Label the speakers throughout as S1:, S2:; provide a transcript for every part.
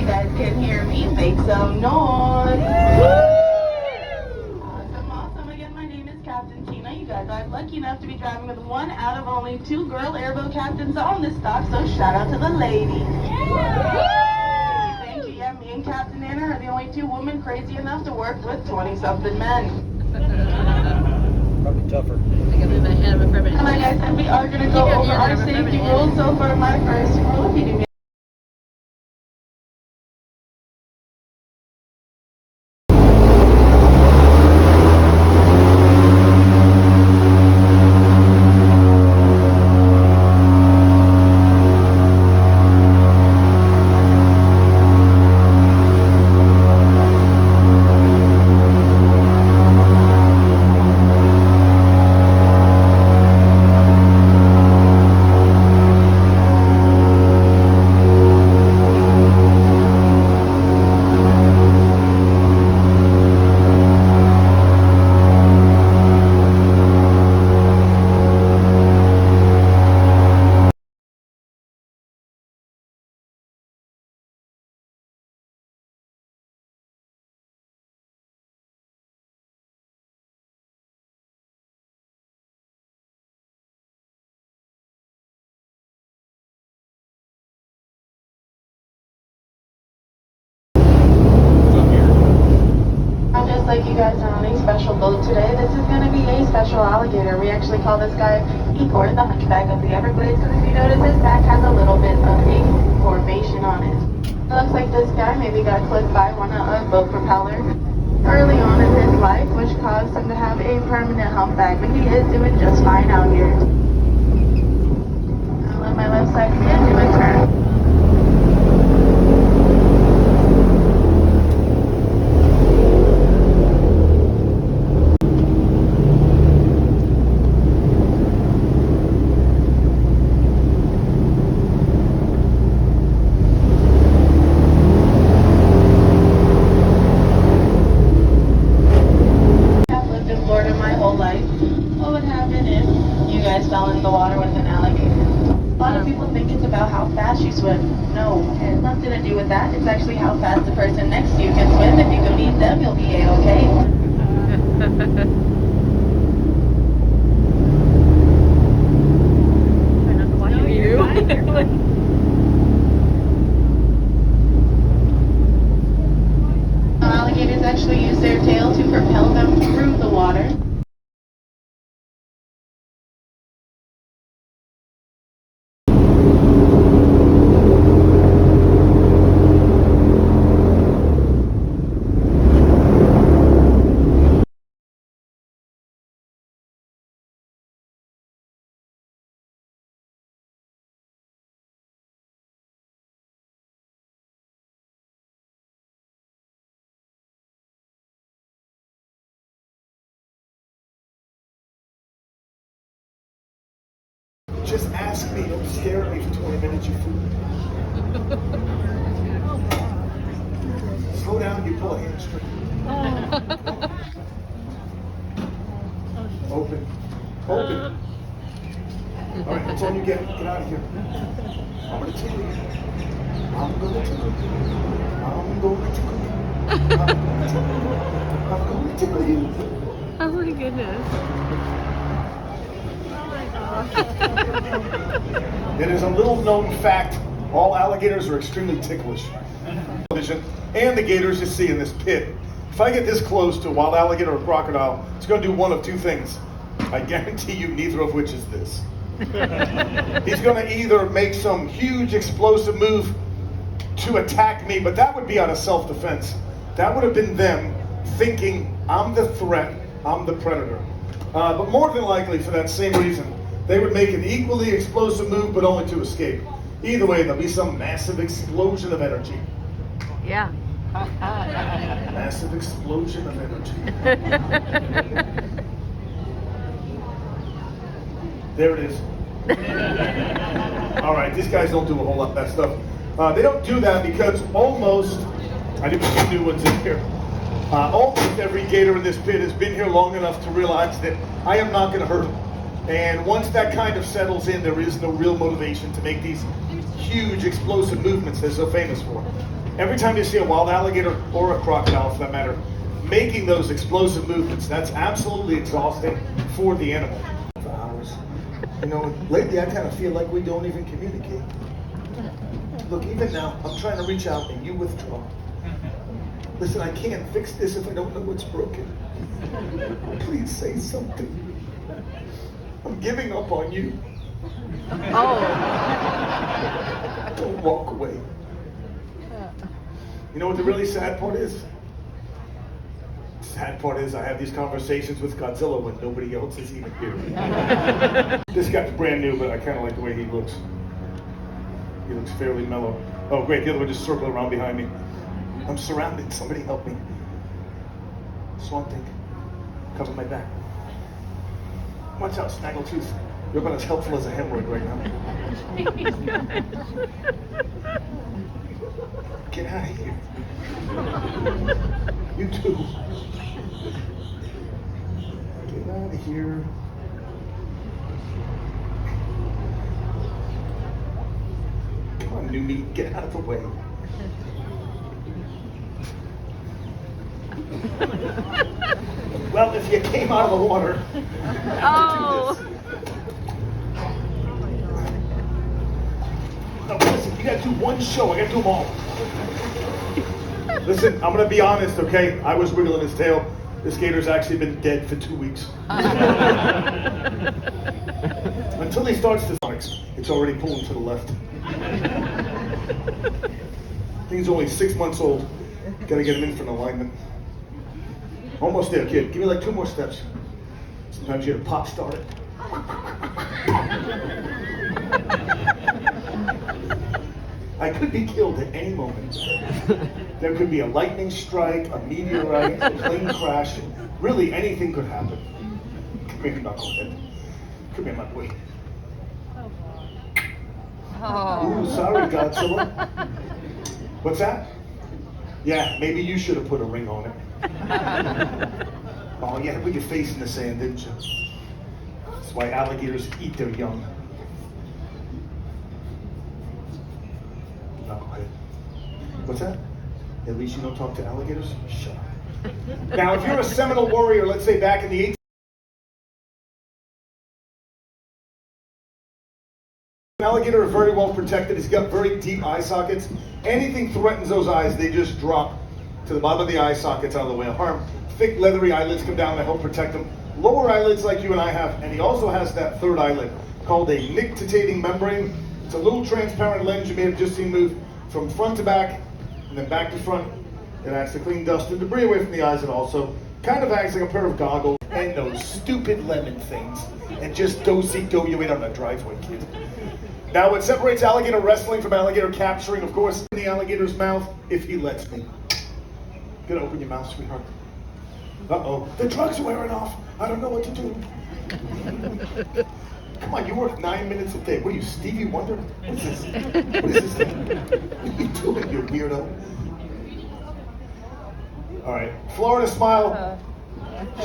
S1: you guys can hear me, make some noise. Awesome. Again, my name is Captain Tina. You guys, I'm lucky enough to be driving with one out of only 2 girl airboat captains on this dock, so shout out to the ladies. Thank you. Yeah, me and Captain Anna are the only 2 women crazy enough to work with 20-something men.
S2: Probably tougher.
S1: Come on, guys, and we are going to go over our safety rules. So for my first rule, if you do just like you guys are on a special boat today, this is going to be a special alligator. We actually call this guy Igor, the hunchback of the Everglades, because if you notice, his back has a little bit of a formation on it. It looks like this guy maybe got clipped by one of a boat propeller early on in his life, which caused him to have a permanent humpback, but he is doing just fine out here. I'll let my left side stand do a turn. Fell in the water with an alligator. A lot of people think it's about how fast you swim. No, it has nothing to do with that. It's actually how fast the person next to you can swim. If you can beat them, you'll be A-okay. Alligators actually use their tail to propel them through the water.
S2: Just ask me, don't stare at me for 20 minutes, you fool. Slow down, you pull a hamstring. Open. Open. All right, that's all you get. Get out of here. I'm going to tickle you. I'm going to tickle you. I'm going to tickle you. I'm going to tickle you.
S3: Oh my goodness.
S2: It is a little known fact, all alligators are extremely ticklish. And the gators you see in this pit. If I get this close to a wild alligator or crocodile, it's going to do one of 2 things. I guarantee you neither of which is this. He's going to either make some huge explosive move to attack me, but that would be out of self-defense. That would have been them thinking, I'm the threat, I'm the predator. But more than likely, for that same reason, they would make an equally explosive move, but only to escape. Either way, there'll be some massive explosion of energy.
S3: Yeah.
S2: Massive explosion of energy. There it is. All right, these guys don't do a whole lot of that stuff. They don't do that because almost, I didn't put some new ones in here. Almost every gator in this pit has been here long enough to realize that I am not going to hurt them. And once that kind of settles in, there is no real motivation to make these huge explosive movements they're so famous for. Every time you see a wild alligator or a crocodile, for that matter, making those explosive movements, that's absolutely exhausting for the animal. For hours. You know, lately I kind of feel like we don't even communicate. Look, even now, I'm trying to reach out and you withdraw. Listen, I can't fix this if I don't know what's broken. Please say something. I'm giving up on you.
S3: Oh.
S2: Don't walk away. You know what the really sad part is? The sad part is I have these conversations with Godzilla when nobody else is even here. This guy's brand new, but I kind of like the way he looks. He looks fairly mellow. Oh, great. The other one just circled around behind me. I'm surrounded. Somebody help me. Swamp Thing. Cover my back. Watch out, Snaggletooth. You're about as helpful as a hemorrhoid right now. Get out of here. You too. Get out of here. Come on, new meat. Get out of the way. Well, if you came out of the water.
S3: Oh.
S2: No, listen, you gotta do one show. I gotta do them all. Listen, I'm gonna be honest, okay? I was wiggling his tail. This gator's actually been dead for 2 weeks. Until he starts to it's already pulling to the left. Thing's only 6 months old. Gotta get him in for an alignment. Almost there, kid. Give me like 2 more steps. Sometimes you gotta pop start it. I could be killed at any moment. There could be a lightning strike, a meteorite, a plane crash. Really, anything could happen. Come here, knucklehead. Come here, my boy.
S3: Oh.
S2: Ooh, sorry, Godzilla. What's that? Yeah, maybe you should have put a ring on it. Oh, yeah, put your face in the sand, didn't you? That's why alligators eat their young. Knucklehead. What's that? At least you don't talk to alligators? Shut up. Now, if you're a Seminole warrior, let's say back in the 18th, an alligator are very well protected. He's got very deep eye sockets. Anything threatens those eyes, they just drop to the bottom of the eye sockets out of the way of harm. Thick, leathery eyelids come down to help protect them. Lower eyelids like you and I have, and he also has that third eyelid called a nictitating membrane. It's a little transparent lens you may have just seen move from front to back and then back to front. It acts to clean dust and debris away from the eyes. It also kind of acts like a pair of goggles. And those stupid lemon things. And just do-si-do you in on the driveway, kid. Now, what separates alligator wrestling from alligator capturing, of course, in the alligator's mouth, if he lets me. Gonna open your mouth, sweetheart. Uh-oh. The drugs are wearing off. I don't know what to do. Come on, you work 9 minutes a day. What are you, Stevie Wonder? What is this? What is this thing? What are you doing, you weirdo? All right, Florida smile,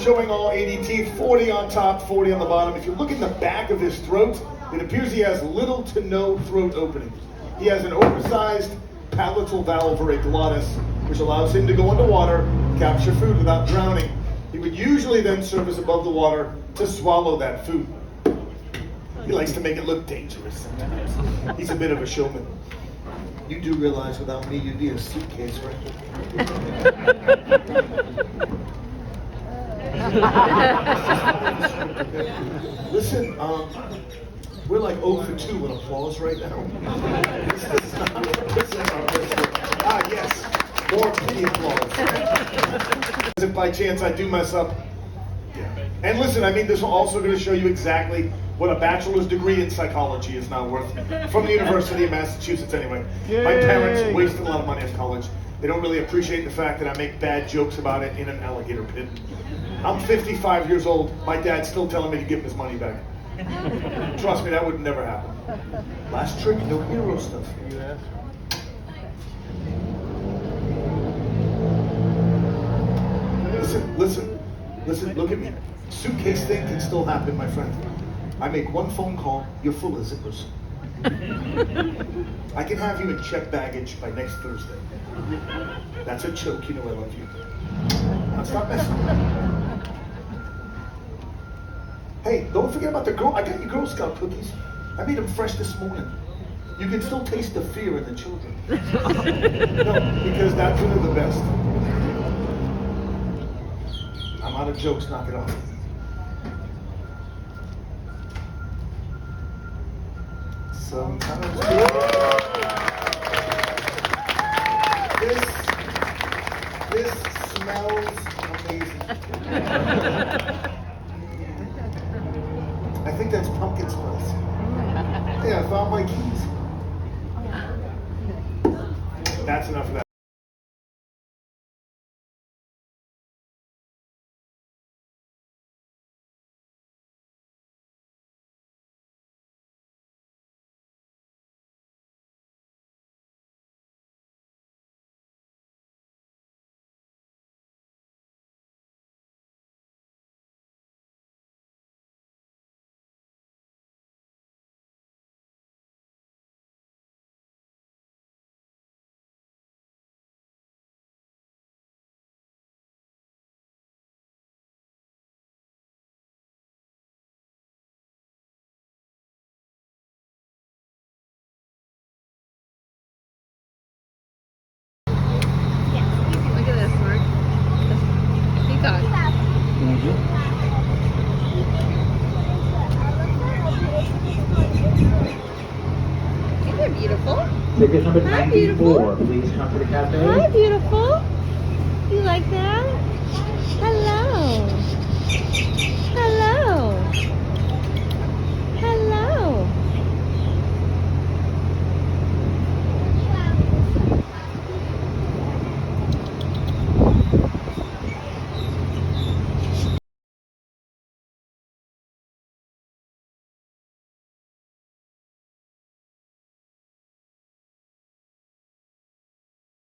S2: showing all 80 teeth, 40 on top, 40 on the bottom. If you look in the back of his throat, it appears he has little to no throat opening. He has an oversized palatal valve or a glottis, which allows him to go underwater, capture food without drowning. He would usually then surface above the water to swallow that food. He likes to make it look dangerous sometimes. He's a bit of a showman. You do realize without me you'd be a suitcase, right? Listen, we're like 0 for 2 with applause right now. This is our best work. Ah, yes, more pity applause. If by chance I do mess up. And listen, I mean, this is also going to show you exactly what a bachelor's degree in psychology is now worth from the University of Massachusetts anyway. Yay. My parents wasted a lot of money at college. They don't really appreciate the fact that I make bad jokes about it in an alligator pit. I'm 55 years old. My dad's still telling me to give him his money back. Trust me, that would never happen. Last trick, no hero stuff. Listen, look at me. Suitcase thing can still happen, my friend. I make one phone call, you're full of zippers. I can have you in checked baggage by next Thursday. That's a joke. You know I love you. Now stop messing. Hey, don't forget about the girl. I got you Girl Scout cookies. I made them fresh this morning. You can still taste the fear in the children. No, because that's one of the best. I'm out of jokes. Knock it off. Sometimes this smells amazing. I think that's pumpkin spice. Yeah, I found my keys. That's enough of that.
S3: Look at this, Mark. Peacock. These are beautiful.
S4: Ticket number
S3: Hi, beautiful.
S4: 94, please come to the cafe.
S3: Hi, beautiful.